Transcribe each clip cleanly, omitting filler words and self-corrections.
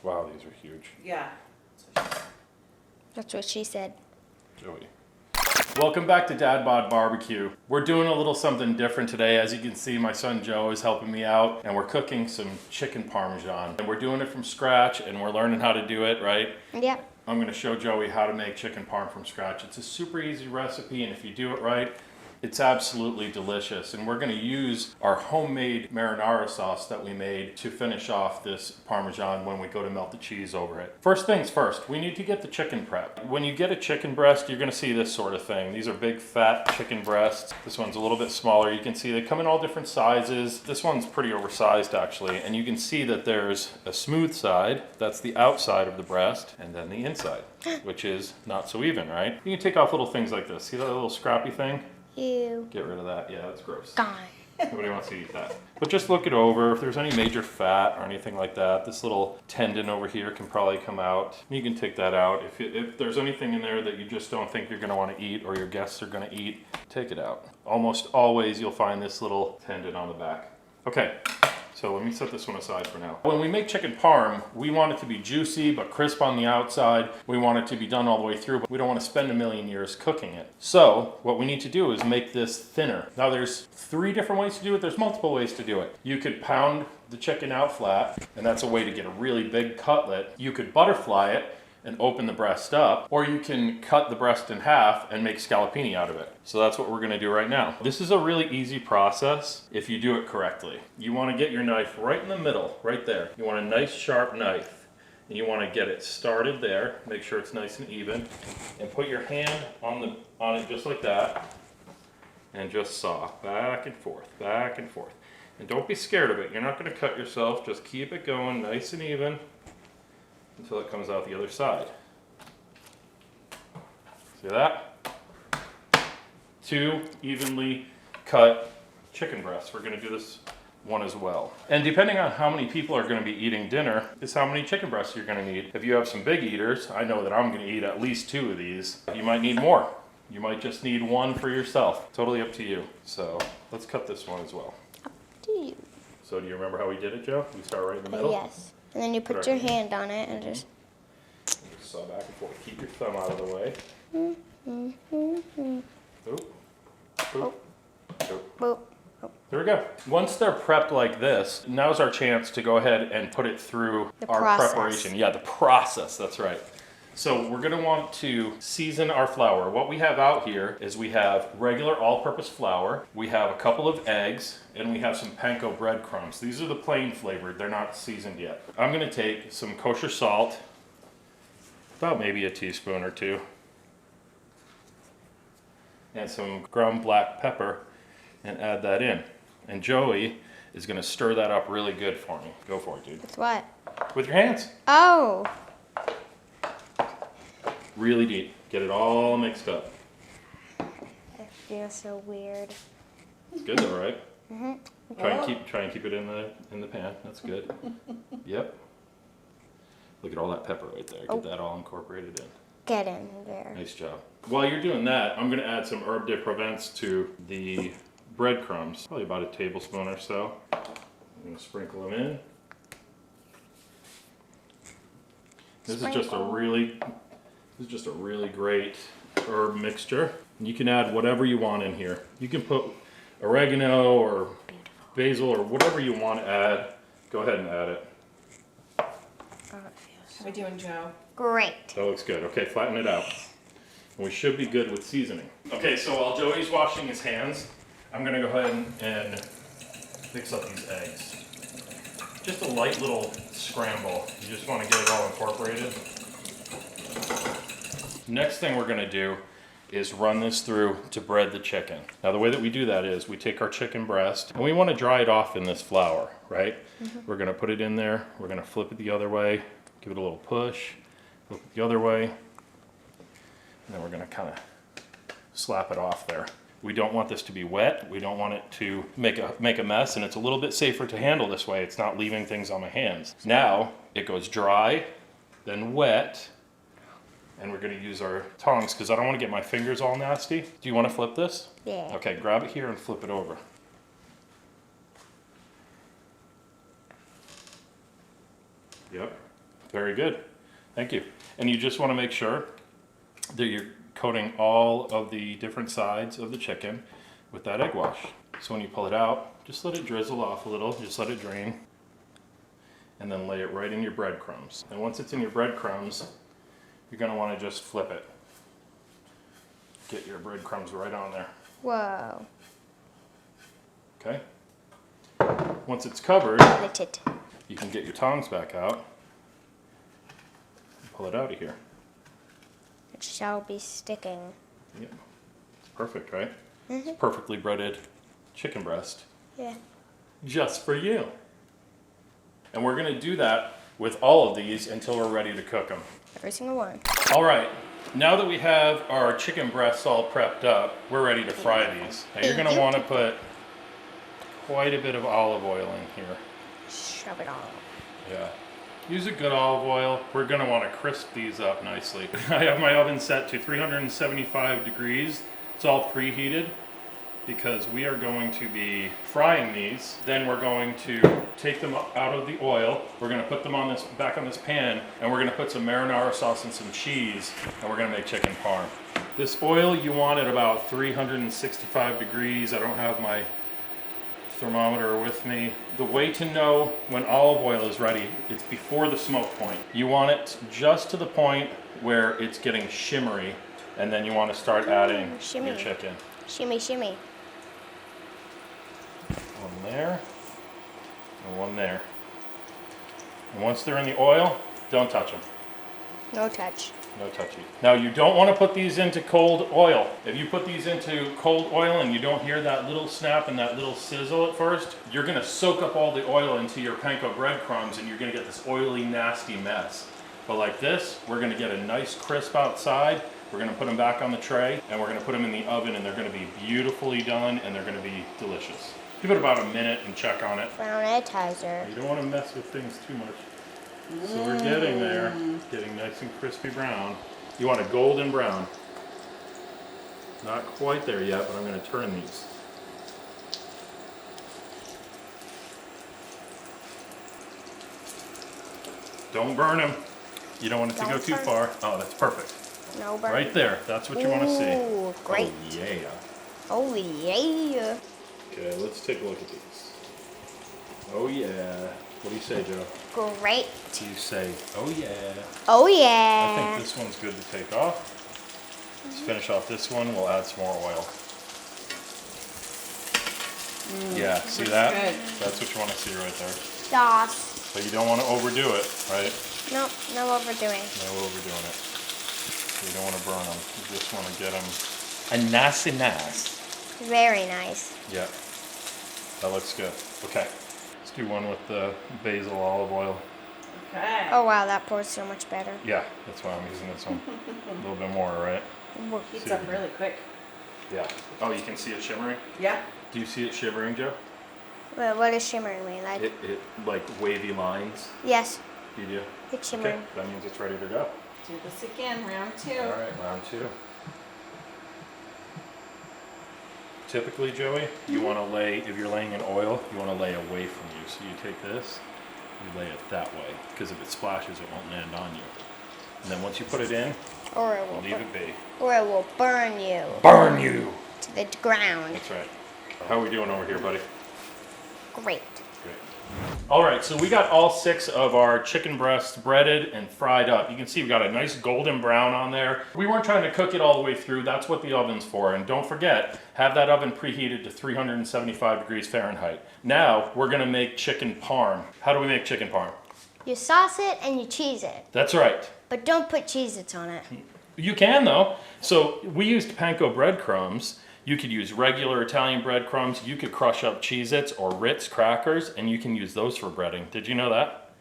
Wow, these are huge. Yeah. That's what she said. Joey. Welcome back to Dad Bod Barbecue. We're doing a little something different today. As you can see, my son Joe is helping me out, and we're cooking some chicken parmesan. And we're doing it from scratch, and we're learning how to do it, right? Yep. I'm gonna show Joey how to make chicken parm from scratch. It's a super easy recipe, and if you do it right, it's absolutely delicious. And we're gonna use our homemade marinara sauce that we made to finish off this parmesan when we go to melt the cheese over it. First things first, we need to get the chicken prep. When you get a chicken breast, you're gonna see this sort of thing. These are big fat chicken breasts. This one's a little bit smaller. You can see they come in all different sizes. This one's pretty oversized actually. And you can see that there's a smooth side, that's the outside of the breast, and then the inside, which is not so even, right? You can take off little things like this. See that little scrappy thing? Ew. Get rid of that. Yeah, that's gross. Gone. Nobody wants to eat that. But just look it over. If there's any major fat or anything like that, this little tendon over here can probably come out. You can take that out. If there's anything in there that you just don't think you're going to want to eat or your guests are going to eat, take it out. Almost always you'll find this little tendon on the back. Okay. So let me set this one aside for now. When we make chicken parm, we want it to be juicy but crisp on the outside. We want it to be done all the way through, but we don't want to spend a million years cooking it. So what we need to do is make this thinner. Now there's 3 different ways to do it. There's multiple ways to do it. You could pound the chicken out flat, and that's a way to get a really big cutlet. You could butterfly it and open the breast up, or you can cut the breast in half and make scallopini out of it. So that's what we're gonna do right now. This is a really easy process if you do it correctly. You wanna get your knife right in the middle, right there. You want a nice sharp knife, and you wanna get it started there, make sure it's nice and even, and put your hand on it just like that, and just saw back and forth, back and forth. And don't be scared of it. You're not gonna cut yourself, just keep it going nice and even until it comes out the other side. See that? 2 evenly cut chicken breasts. We're gonna do this one as well. And depending on how many people are gonna be eating dinner is how many chicken breasts you're gonna need. If you have some big eaters, I know that I'm gonna eat at least 2 of these. You might need more. You might just need 1 for yourself. Totally up to you. So let's cut this one as well. Up to you. So do you remember how we did it, Joe? We start right in the middle? Yes. And then you put your hand on it and just saw back and forth. Keep your thumb out of the way. Oop. Oop. Oop. boop. There we go. Once they're prepped like this, now's our chance to go ahead and put it through our preparation. Yeah, the process, that's right. So we're gonna want to season our flour. What we have out here is we have regular all-purpose flour, we have a couple of eggs, and we have some panko breadcrumbs. These are the plain flavored, they're not seasoned yet. I'm gonna take some kosher salt, about maybe a teaspoon or 2, and some ground black pepper, and add that in. And Joey is gonna stir that up really good for me. Go for it, dude. With what? With your hands. Oh. Really deep. Get it all mixed up. It feels so weird. It's good though, right? Mhm. Try and keep it in the pan. That's good. Yep. Look at all that pepper right there. Get that all incorporated in. Get in there. Nice job. While you're doing that, I'm gonna add some herbe de Provence to the breadcrumbs. Probably about a tablespoon or so. I'm gonna sprinkle them in. This is just a really great herb mixture. And you can add whatever you want in here. You can put oregano or basil or whatever you want to add. Go ahead and add it. Oh, it feels How we doing, Joe? great. That looks good. Okay, flatten it out. And we should be good with seasoning. Okay, so while Joey's washing his hands, I'm gonna go ahead and mix up these eggs. Just a light little scramble. You just want to get it all incorporated. Next thing we're gonna do is run this through to bread the chicken. Now the way that we do that is we take our chicken breast and we want to dry it off in this flour, right? We're gonna put it in there, we're gonna flip it the other way, give it a little push, flip it the other way, and then we're gonna kind of slap it off there. We don't want this to be wet, we don't want it to make a mess, and it's a little bit safer to handle this way. It's not leaving things on my hands. Now it goes dry, then wet, and we're gonna use our tongs because I don't want to get my fingers all nasty. Do you want to flip this? Yeah. Okay, grab it here and flip it over. Yep. Very good. Thank you. And you just want to make sure that you're coating all of the different sides of the chicken with that egg wash. So when you pull it out, just let it drizzle off a little, just let it drain, and then lay it right in your breadcrumbs. And once it's in your breadcrumbs, you're going to want to just flip it. Get your breadcrumbs right on there. Whoa. Okay? Once it's covered, Lit it. you can get your tongs back out and pull it out of here. It shall be sticking. Yep. It's perfect, right? Mm-hmm. It's perfectly breaded chicken breast. Yeah. Just for you. And we're going to do that with all of these until we're ready to cook them. Every single one. All right, now that we have our chicken breasts all prepped up, we're ready to fry these. Now you're going to want to put quite a bit of olive oil in here. Shove it all. Yeah. Use a good olive oil. We're going to want to crisp these up nicely. I have my oven set to 375 degrees. It's all preheated because we are going to be frying these. Then we're going to take them out of the oil. We're going to put them on back on this pan, and we're going to put some marinara sauce and some cheese, and we're going to make chicken parm. This oil you want at about 365 degrees. I don't have my thermometer with me. The way to know when olive oil is ready, it's before the smoke point. You want it just to the point where it's getting shimmery, and then you want to start adding shimmy. your chicken. Shimmy, shimmy. One there, and one there. And once they're in the oil, don't touch them. No touch. No touchy. Now you don't want to put these into cold oil. If you put these into cold oil and you don't hear that little snap and that little sizzle at first, you're going to soak up all the oil into your panko breadcrumbs and you're going to get this oily, nasty mess. But like this, we're going to get a nice crisp outside. We're going to put them back on the tray and we're going to put them in the oven and they're going to be beautifully done and they're going to be delicious. Give it about a minute and check on it. Brown appetizer. You don't want to mess with things too much. So we're getting there, getting nice and crispy brown. You want a golden brown. Not quite there yet, but I'm going to turn these. Don't burn them. You don't want it to go too far. Oh, that's perfect. No burn. Right there. That's what you want to see. Ooh, great. Oh, yeah. Oh, yeah. Okay, let's take a look at these. Oh, yeah. What do you say, Joe? Great. You say, oh, yeah. Oh, I yeah. think this one's good to take off. Let's finish off this one. We'll add some more oil. Yeah, see that? Good. That's what you want to see right there. Sauce. But you don't want to overdo it, right? Nope, no overdoing. No overdoing it. You don't want to burn them. You just want to get them a nice. Very nice. Yeah, that looks good. Okay, let's do one with the basil olive oil. Okay. Oh, wow, that pours so much better. Yeah, that's why I'm using this one. A little bit more, right? Heats up really quick. Yeah. Oh, you can see it shimmering? Yeah. Do you see it shimmering, Joe? Well, what does shimmering mean? Like, It like wavy lines. yes, You do? it's shimmering. Okay, that means it's ready to go. Do this again, round two. All right, round two. Typically, Joey, you want to lay, if you're laying in oil, you want to lay away from you. So you take this, you lay it that way, because if it splashes, it won't land on you. And then once you put it in, Or it will leave it be. Or it will burn you Burn you! to the ground. That's right. How are we doing over here, buddy? Great. Great. All right, so we got all 6 of our chicken breasts breaded and fried up. You can see we got a nice golden brown on there. We weren't trying to cook it all the way through. That's what the oven's for. And don't forget, have that oven preheated to 375 degrees Fahrenheit. Now, we're gonna make chicken parm. How do we make chicken parm? You sauce it and you cheese it. That's right. But don't put Cheez-Its on it. You can though. So we used panko breadcrumbs. You could use regular Italian breadcrumbs. You could crush up Cheez-Its or Ritz crackers, and you can use those for breading. Did you know that?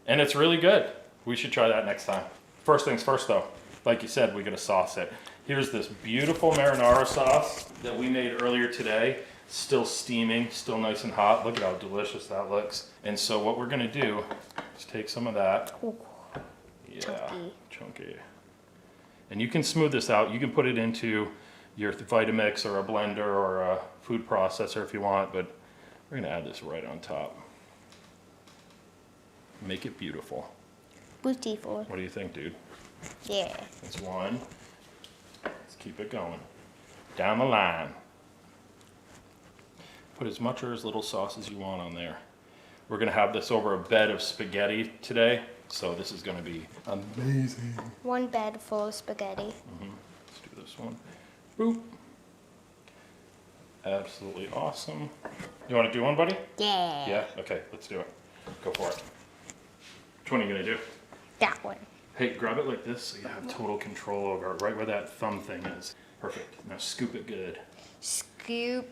And it's really good. We should try that next time. First things first though, like you said, we're gonna sauce it. Here's this beautiful marinara sauce that we made earlier today. Still steaming, still nice and hot. Look at how delicious that looks. And so what we're gonna do is take some of that. Ooh, Yeah, chunky. And you can smooth this out. You can put it into your Vitamix or a blender or a food processor if you want, but we're gonna add this right on top. Make it beautiful. Beautiful. What do you think, dude? Yeah. That's one. Let's keep it going. Down the line. Put as much or as little sauce as you want on there. We're gonna have this over a bed of spaghetti today, so this is gonna be amazing. One bed full of spaghetti. Let's do this one. Boop. Absolutely awesome. You wanna do one, buddy? Yeah. Yeah? Okay, let's do it. Go for it. Which one are you gonna do? That one. Hey, grab it like this so you have total control over it, right where that thumb thing is. Perfect. Now scoop it good. Scoop.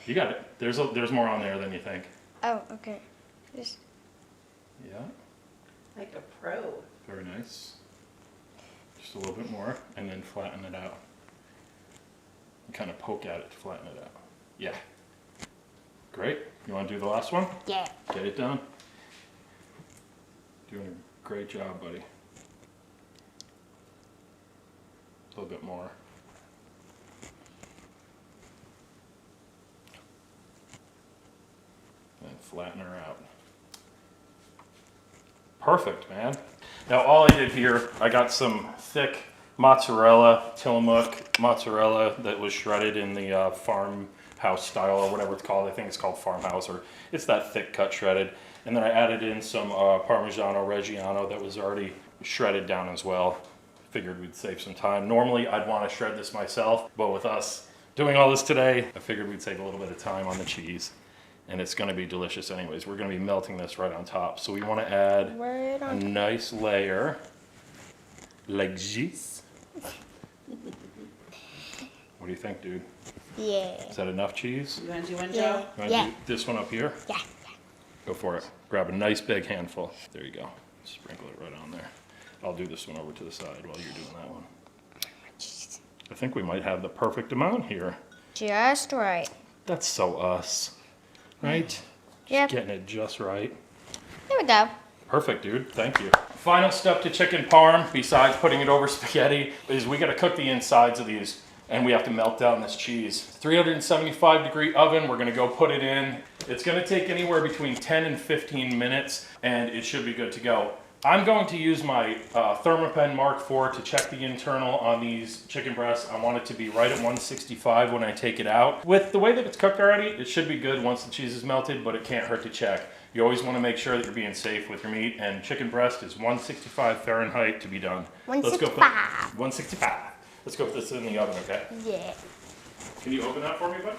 You got it. There's more on there than you think. Oh, okay. Just Yeah, Like a pro. very nice. Just a little bit more, and then flatten it out. And kind of poke at it to flatten it out. Yeah. Great. You want to do the last one? yeah. Get it done. Doing a great job, buddy. A little bit more. And flatten her out. Perfect, man. Now all I did here, I got some thick mozzarella, Tillamook mozzarella that was shredded in the farmhouse style or whatever it's called. I think it's called farmhouse, or it's that thick cut shredded. And then I added in some Parmesan Reggiano that was already shredded down as well. Figured we'd save some time. Normally I'd want to shred this myself, but with us doing all this today, I figured we'd save a little bit of time on the cheese. And it's going to be delicious anyways. We're going to be melting this right on top. So we want to add Right a on. nice layer like this. What do you think, dude? Yeah. Is that enough cheese? You want to do one, Yeah. Joe? You want Yeah. to do this one up here? Yeah. Go for it. Grab a nice big handful. There you go. Sprinkle it right on there. I'll do this one over to the side while you're doing that one. I think we might have the perfect amount here. Just right. That's so us, right? Yep. Getting it just right. There we go. Perfect, dude. Thank you. Final step to chicken parm, besides putting it over spaghetti, is we got to cook the insides of these, and we have to melt down this cheese. 375-degree oven. We're going to go put it in. It's going to take anywhere between 10 and 15 minutes, and it should be good to go. I'm going to use my Thermapen Mark IV to check the internal on these chicken breasts. I want it to be right at 165 when I take it out. With the way that it's cooked already, it should be good once the cheese is melted, but it can't hurt to check. You always want to make sure that you're being safe with your meat, and chicken breast is 165 Fahrenheit to be done. Let's go put 165. 165. Let's go put this in the oven, okay? Yeah. Can you open that for me, bud?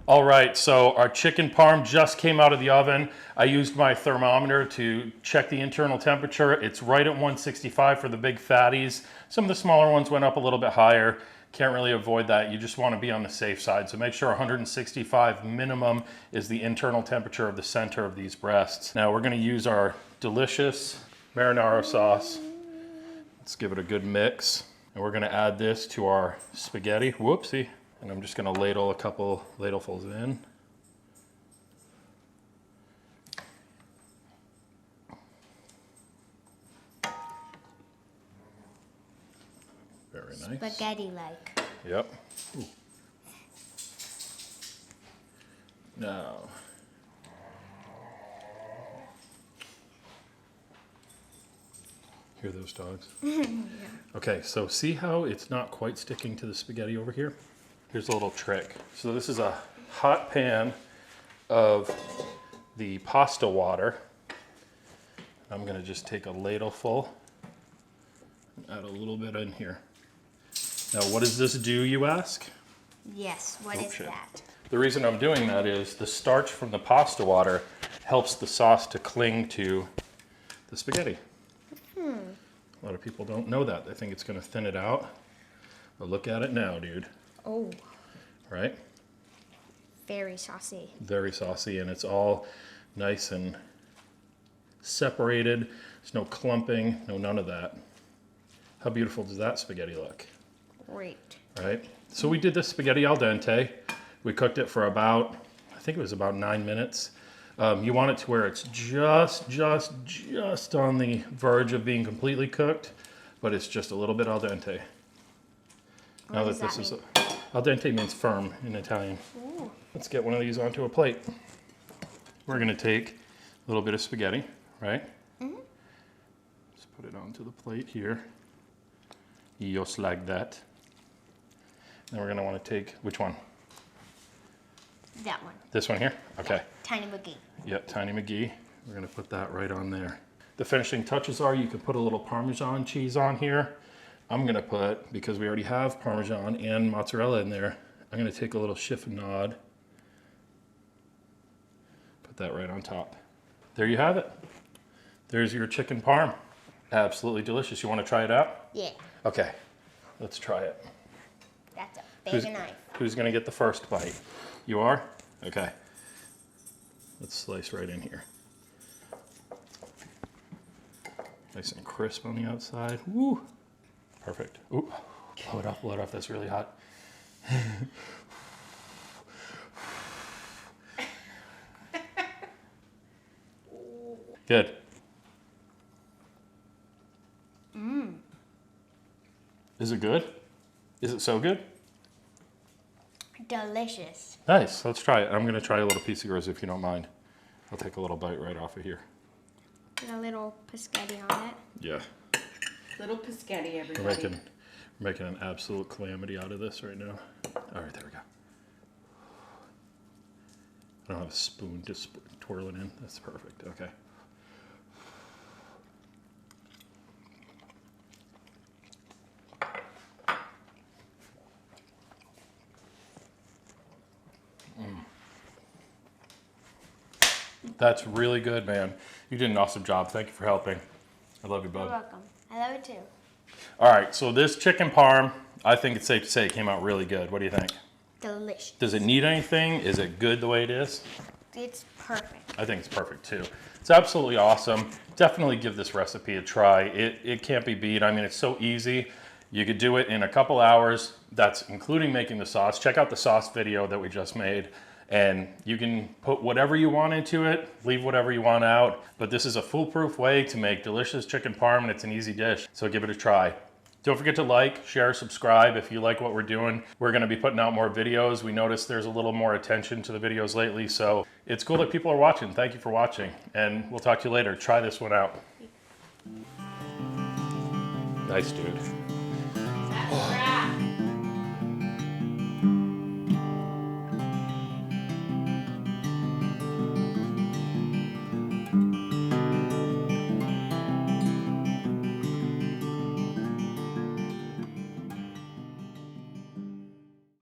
All right, so our chicken parm just came out of the oven. I used my thermometer to check the internal temperature. It's right at 165 for the big fatties. Some of the smaller ones went up a little bit higher. Can't really avoid that. You just want to be on the safe side. So make sure 165 minimum is the internal temperature of the center of these breasts. Now we're going to use our delicious marinara sauce. Let's give it a good mix. And we're going to add this to our spaghetti. Whoopsie. And I'm just going to ladle a couple ladlefuls in. Very nice. Spaghetti-like. Yep. Ooh. Now, hear those dogs? Yeah. Okay, so see how it's not quite sticking to the spaghetti over here? Here's a little trick. So this is a hot pan of the pasta water. I'm gonna just take a ladleful and add a little bit in here. Now, what does this do, you ask? Yes. What is shit. that? The reason I'm doing that is the starch from the pasta water helps the sauce to cling to the spaghetti. A lot of people don't know that. They think it's gonna thin it out. But look at it now, dude. Oh, Right? very saucy. Very saucy, and it's all nice and separated. There's no clumping, no none of that. How beautiful does that spaghetti look? Great. Right? So we did this spaghetti al dente. We cooked it for about, I think it was about 9 minutes. You want it to where it's just on the verge of being completely cooked, but it's just a little bit al dente. What does that mean? Al dente means firm in Italian. Ooh. Let's get one of these onto a plate. We're gonna take a little bit of spaghetti right? Just put it onto the plate here. Just like that. Then we're gonna wanna take, which one? That one. This one here? Okay. Tiny McGee. Yep, Tiny McGee. We're gonna put that right on there. The finishing touches are you can put a little Parmesan cheese on here. I'm gonna put, because we already have Parmesan and mozzarella in there, I'm gonna take a little chiffonade. Put that right on top. There you have it. There's your chicken parm. Absolutely delicious. You wanna try it out? Yeah. Okay, let's try it. That's a big knife. Who's gonna get the first bite? You are? Okay. Let's slice right in here. Nice and crisp on the outside. Woo! Perfect. Ooh, blow it up. That's really hot. Good. Is it good? Is it so good? Delicious. Nice. Let's try it. I'm gonna try a little piece of yours if you don't mind. I'll take a little bite right off of here. Get a little biscotti on it. Yeah. Little Piscetti, We're everybody. making an absolute calamity out of this right now. All right, there we go. I don't have a spoon to twirl it in. That's perfect. Okay. That's really good, man. You did an awesome job. Thank you for helping. I love you, You're bud. welcome. I love it too. All right, so this chicken parm, I think it's safe to say it came out really good. What do you think? Delicious. Does it need anything? Is it good the way it is? It's perfect. I think it's perfect too. It's absolutely awesome. Definitely give this recipe a try. It can't be beat. I mean, it's so easy. You could do it in a couple hours. That's including making the sauce. Check out the sauce video that we just made. And you can put whatever you want into it, leave whatever you want out. But this is a foolproof way to make delicious chicken parm, and it's an easy dish. So give it a try. Don't forget to like, share, subscribe if you like what we're doing. We're gonna be putting out more videos. We noticed there's a little more attention to the videos lately, so it's cool that people are watching. Thank you for watching, and we'll talk to you later. Try this one out. Nice, dude.